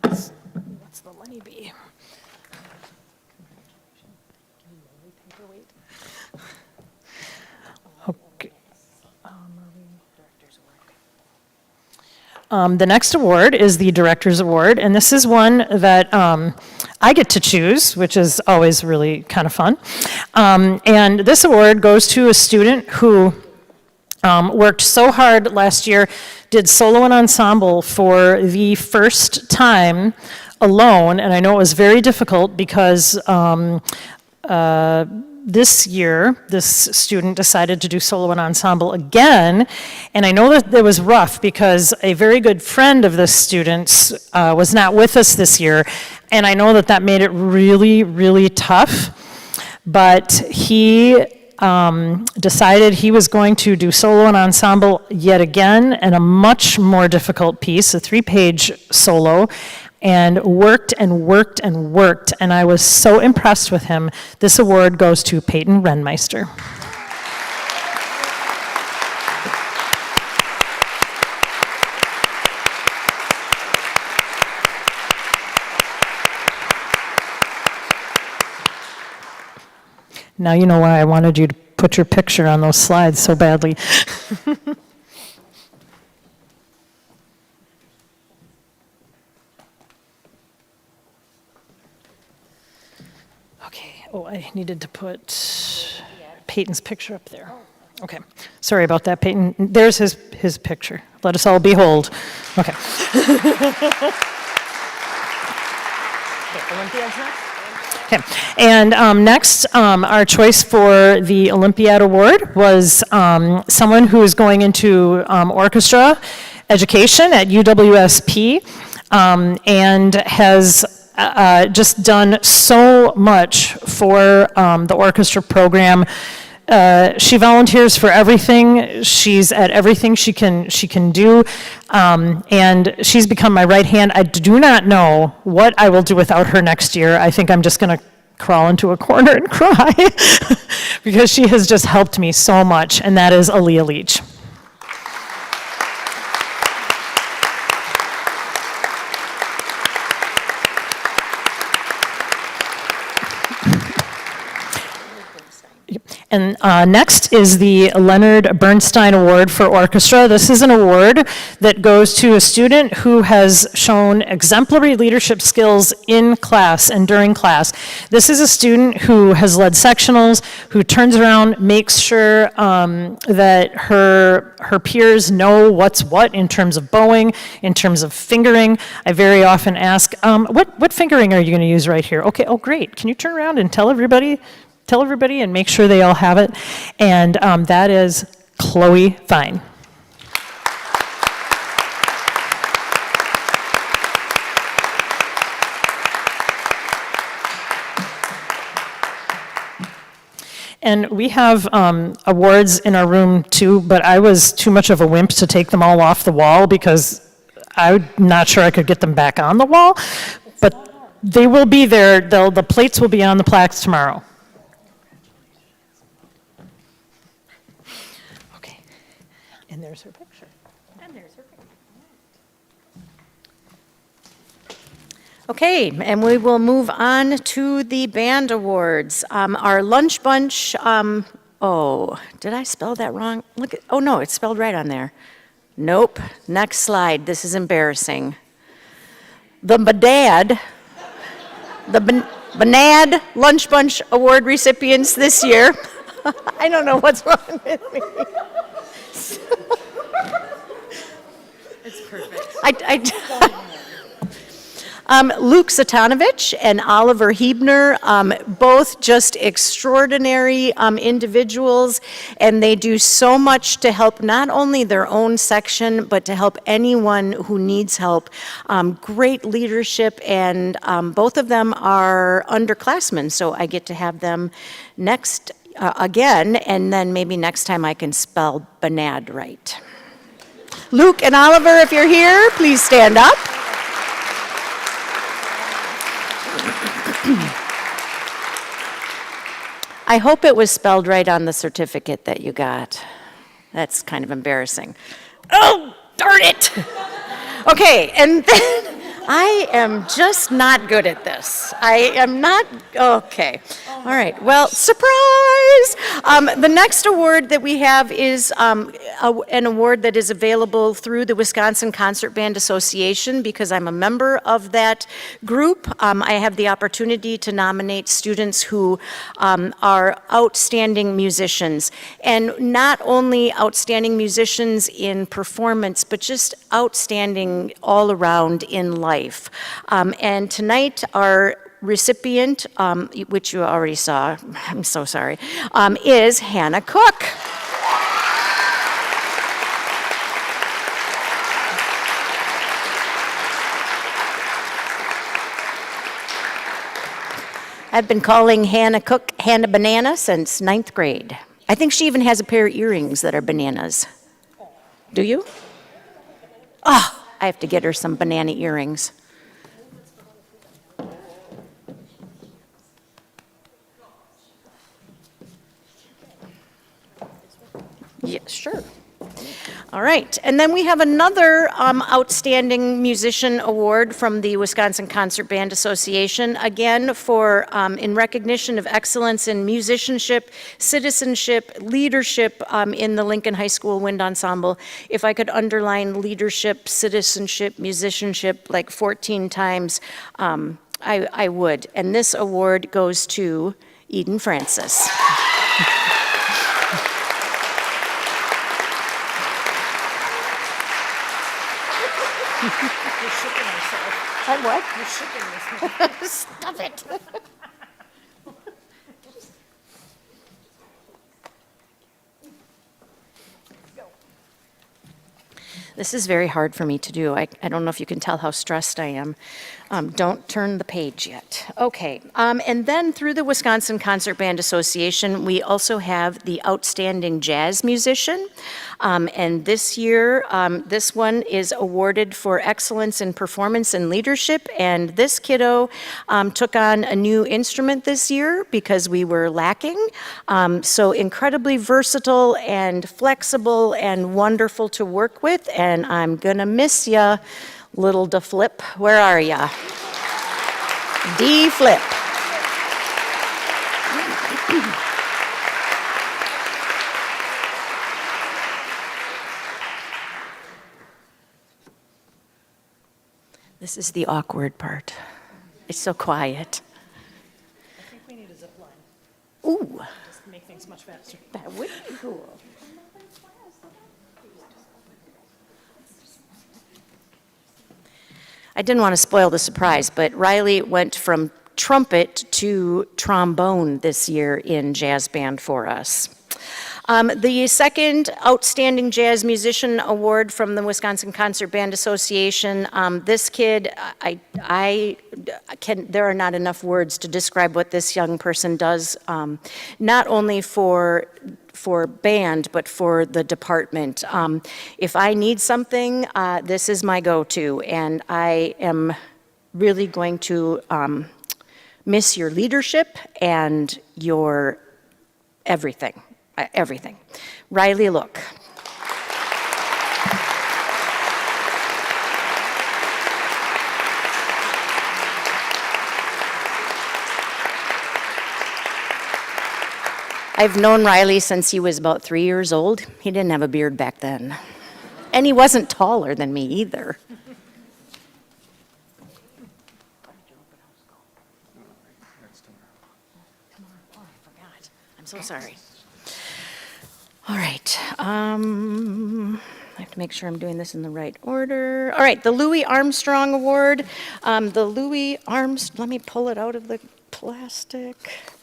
What's the Lenny B? Okay. The next award is the Director's Award, and this is one that I get to choose, which is always really kind of fun. And this award goes to a student who worked so hard last year, did solo and ensemble for the first time alone, and I know it was very difficult because this year, this student decided to do solo and ensemble again, and I know that it was rough because a very good friend of this student's was not with us this year, and I know that that made it really, really tough, but he decided he was going to do solo and ensemble yet again, and a much more difficult piece, a 3-page solo, and worked and worked and worked, and I was so impressed with him. This award goes to Peyton Renmeister. Now you know why I wanted you to put your picture on those slides so badly. Okay, oh, I needed to put Peyton's picture up there. Okay, sorry about that, Peyton. There's his picture. Let us all behold. Okay. Okay, and next, our choice for the Olympiad Award was someone who is going into orchestra education at UWSP and has just done so much for the orchestra program. She volunteers for everything. She's at everything she can do, and she's become my right hand. I do not know what I will do without her next year. I think I'm just going to crawl into a corner and cry because she has just helped me so much, and that is Aaliyah Leach. And next is the Leonard Bernstein Award for Orchestra. This is an award that goes to a student who has shown exemplary leadership skills in class and during class. This is a student who has led sectionals, who turns around, makes sure that her peers know what's what in terms of bowing, in terms of fingering. I very often ask, what fingering are you going to use right here? Okay, oh great, can you turn around and tell everybody and make sure they all have it. And that is Chloe Fine. And we have awards in our room too, but I was too much of a wimp to take them all off the wall because I'm not sure I could get them back on the wall. But they will be there. The plates will be on the plaques tomorrow. Okay. And there's her picture. And there's her picture. Okay, and we will move on to the band awards. Our lunch bunch, oh, did I spell that wrong? Look at, oh no, it's spelled right on there. Nope, next slide, this is embarrassing. The BNAD Lunch Bunch Award recipients this year. I don't know what's wrong with me. It's perfect. Luke Satanovich and Oliver Hebner, both just extraordinary individuals, and they do so much to help not only their own section, but to help anyone who needs help. Great leadership, and both of them are underclassmen, so I get to have them next again, and then maybe next time I can spell BNAD right. Luke and Oliver, if you're here, please stand up. I hope it was spelled right on the certificate that you got. That's kind of embarrassing. Oh, darn it! Okay, and then I am just not good at this. I am not, okay. All right, well, surprise! The next award that we have is an award that is available through the Wisconsin Concert Band Association because I'm a member of that group. I have the opportunity to nominate students who are outstanding musicians, and not only outstanding musicians in performance, but just outstanding all around in life. And tonight, our recipient, which you already saw, I'm so sorry, is Hannah Cook. I've been calling Hannah Cook Hannah Banana since 9th grade. I think she even has a pair of earrings that are bananas. Do you? Oh, I have to get her some banana earrings. Yeah, sure. All right, and then we have another outstanding musician award from the Wisconsin Concert Band Association, again for in recognition of excellence in musicianship, citizenship, leadership in the Lincoln High School Wind Ensemble. If I could underline leadership, citizenship, musicianship like 14 times, I would. And this award goes to Eden Francis. You're shaking yourself. I what? You're shaking yourself. Stop it. This is very hard for me to do. I don't know if you can tell how stressed I am. Don't turn the page yet. Okay, and then through the Wisconsin Concert Band Association, we also have the Outstanding Jazz Musician. And this year, this one is awarded for excellence in performance and leadership. And this kiddo took on a new instrument this year because we were lacking. So incredibly versatile and flexible and wonderful to work with. And I'm gonna miss ya, little Da Flip. Where are ya? D Flip. This is the awkward part. It's so quiet. I think we need a zip line. Ooh, Just to make things much faster. that would be cool. I didn't want to spoil the surprise, but Riley went from trumpet to trombone this year in jazz band for us. The second Outstanding Jazz Musician Award from the Wisconsin Concert Band Association. This kid, there are not enough words to describe what this young person does, not only for band, but for the department. If I need something, this is my go-to, and I am really going to miss your leadership and your everything. Everything. Riley, look. I've known Riley since he was about 3 years old. He didn't have a beard back then. And he wasn't taller than me either. Oh, I forgot. I'm so sorry. All right, I have to make sure I'm doing this in the right order. All right, the Louis Armstrong Award. Let me pull it out of the plastic.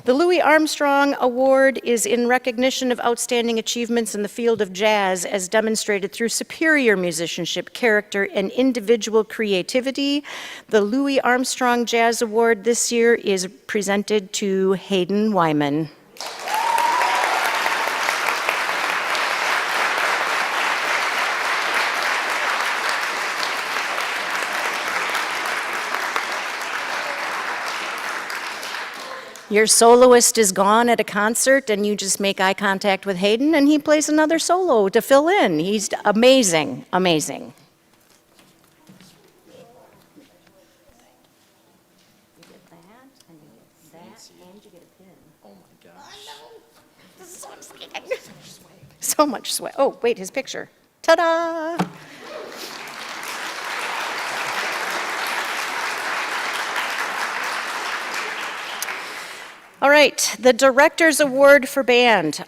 The Louis Armstrong Award is in recognition of outstanding achievements in the field of jazz as demonstrated through superior musicianship, character, and individual creativity. The Louis Armstrong Jazz Award this year is presented to Hayden Wyman. Your soloist is gone at a concert and you just make eye contact with Hayden and he plays another solo to fill in. He's amazing, amazing. You get that, and you get that, and you get a pin. Oh my gosh. I know. This is so exciting. So much swag. Oh, wait, his picture. Ta-da! All right, the Director's Award for Band.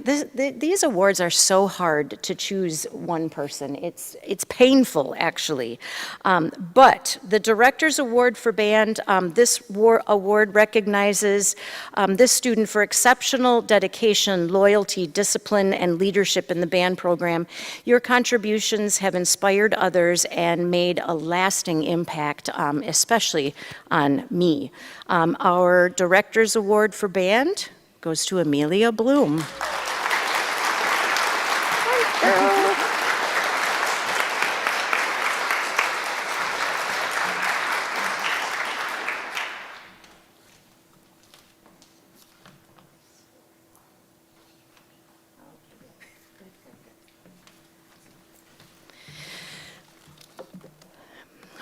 These awards are so hard to choose one person. It's painful, actually. But the Director's Award for Band, this award recognizes this student for exceptional dedication, loyalty, discipline, and leadership in the band program. Your contributions have inspired others and made a lasting impact, especially on me. Our Director's Award for Band goes to Amelia Bloom. Hi, girl.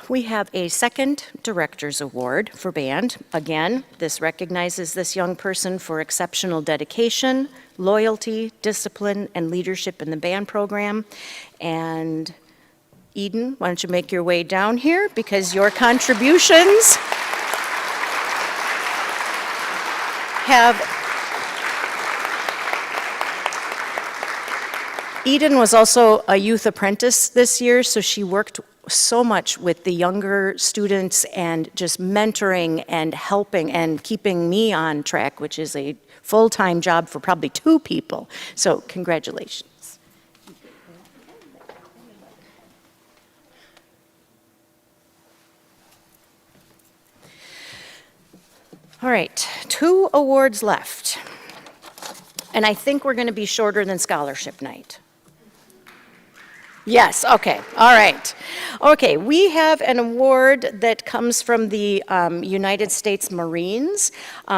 We have a second Director's Award for Band. Again, this recognizes this young person for exceptional dedication, loyalty, discipline, and leadership in the band program. And Eden, why don't you make your way down here because your contributions Eden was also a youth apprentice this year, so she worked so much with the younger students and just mentoring and helping and keeping me on track, which is a full-time job for probably 2 people. So congratulations. All right, 2 awards left. And I think we're going to be shorter than scholarship night. Yes, okay, all right. Okay, we have an award that comes from the United States Marines.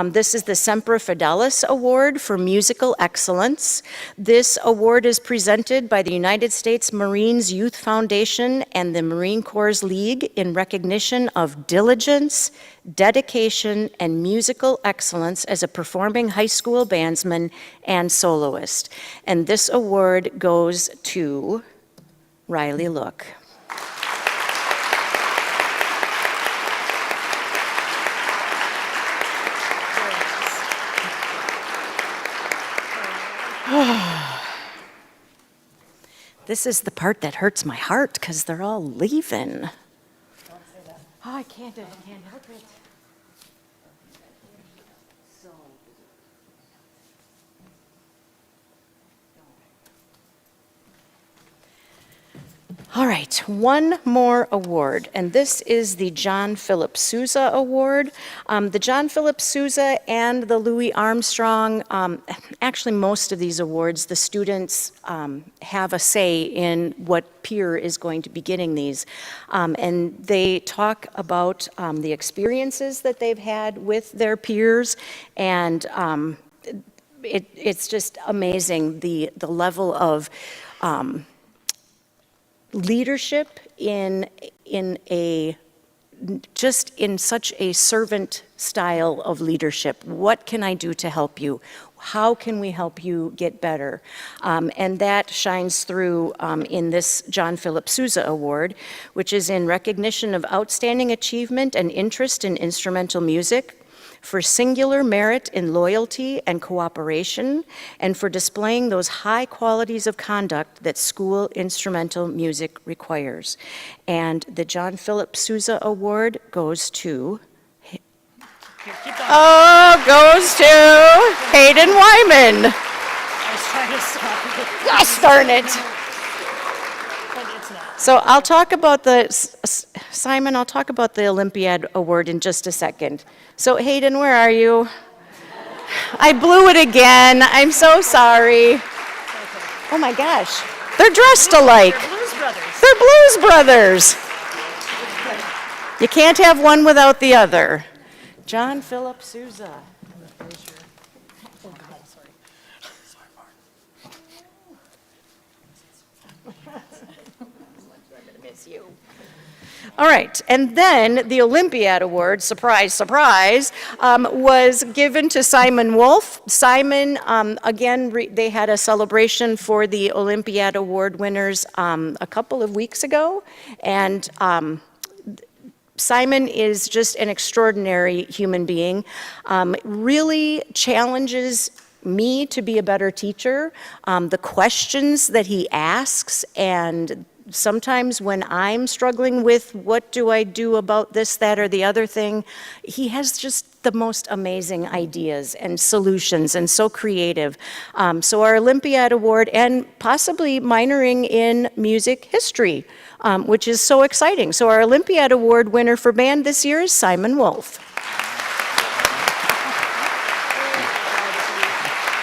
This is the Semper Fidelis Award for Musical Excellence. This award is presented by the United States Marines Youth Foundation and the Marine Corps League in recognition of diligence, dedication, and musical excellence as a performing high school bandsman and soloist. And this award goes to Riley Look. This is the part that hurts my heart because they're all leaving. Don't say that. Oh, I can't help it. right, one more award, and this is the John Philip Sousa Award. The John Philip Sousa and the Louis Armstrong, actually most of these awards, the students have a say in what peer is going to be getting these. And they talk about the experiences that they've had with their peers, and it's just amazing the level of leadership in such a servant style of leadership. What can I do to help you? How can we help you get better? And that shines through in this John Philip Sousa Award, which is in recognition of outstanding achievement and interest in instrumental music, for singular merit in loyalty and cooperation, and for displaying those high qualities of conduct that school instrumental music requires. And the John Philip Sousa Award goes to, goes to Hayden Wyman. I was trying to stop you. Gosh darn it. But it's not. So I'll talk about Simon, I'll talk about the Olympiad Award in just a second. So Hayden, where are you? I blew it again. I'm so sorry. Oh my gosh. They're dressed alike. Blues Brothers. They're Blues Brothers. You can't have one without the other. John Philip Sousa. Oh, God, sorry. All right, and then the Olympiad Award, surprise, surprise, was given to Simon Wolf. Simon, again, they had a celebration for the Olympiad Award winners a couple of weeks ago, and Simon is just an extraordinary human being, really challenges me to be a better teacher, the questions that he asks, and sometimes when I'm struggling with what do I do about this, that, or the other thing, he has just the most amazing ideas and solutions and so creative. So our Olympiad Award, and possibly minoring in music history, which is so exciting. So our Olympiad Award winner for band this year is Simon Wolf.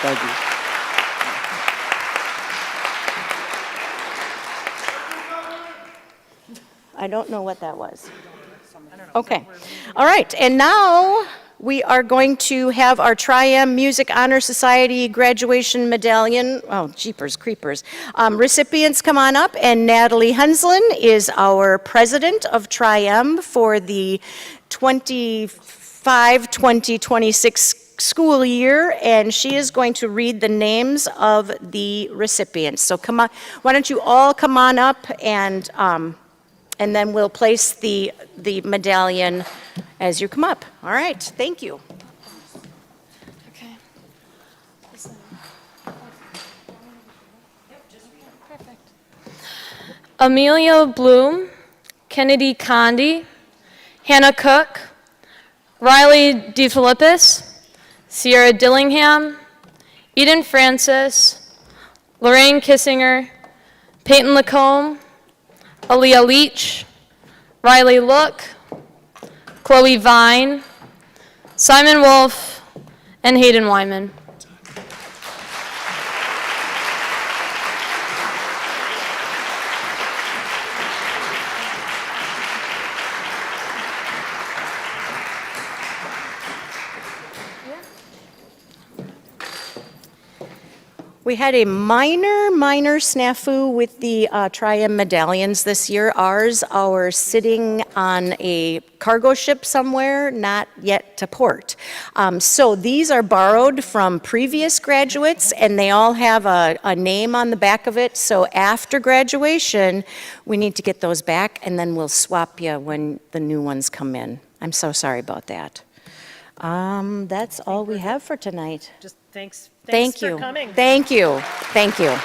Thank you. I don't know what that was. Okay. All right. And now we are going to have our Tri-M Music Honor Society graduation medallion, oh, jeepers creepers, recipients come on up. And Natalie Hunslin is our president of Tri-M for the 2026 school year, and she is going to read the names of the recipients. So come on, why don't you all come on up, and then we'll place the medallion as you come up. All right, thank you. Okay. Perfect. Amelia Bloom, Kennedy Condi, Hannah Cook, Riley DeFilippis, Sierra Dillingham, Eden Francis, Lorraine Kissinger, Peyton Lacombe, Aaliyah Leach, Riley Look, Chloe Vine, Simon Wolf, and Hayden Wyman. We had a minor snafu with the Tri-M medallions this year. Ours are sitting on a cargo ship somewhere, not yet to port. So these are borrowed from previous graduates, and they all have a name on the back of it. So after graduation, we need to get those back, and then we'll swap you when the new ones come in. I'm so sorry about that. That's all we have for tonight. Just thanks Thank for you. coming. Thank you. Thank you.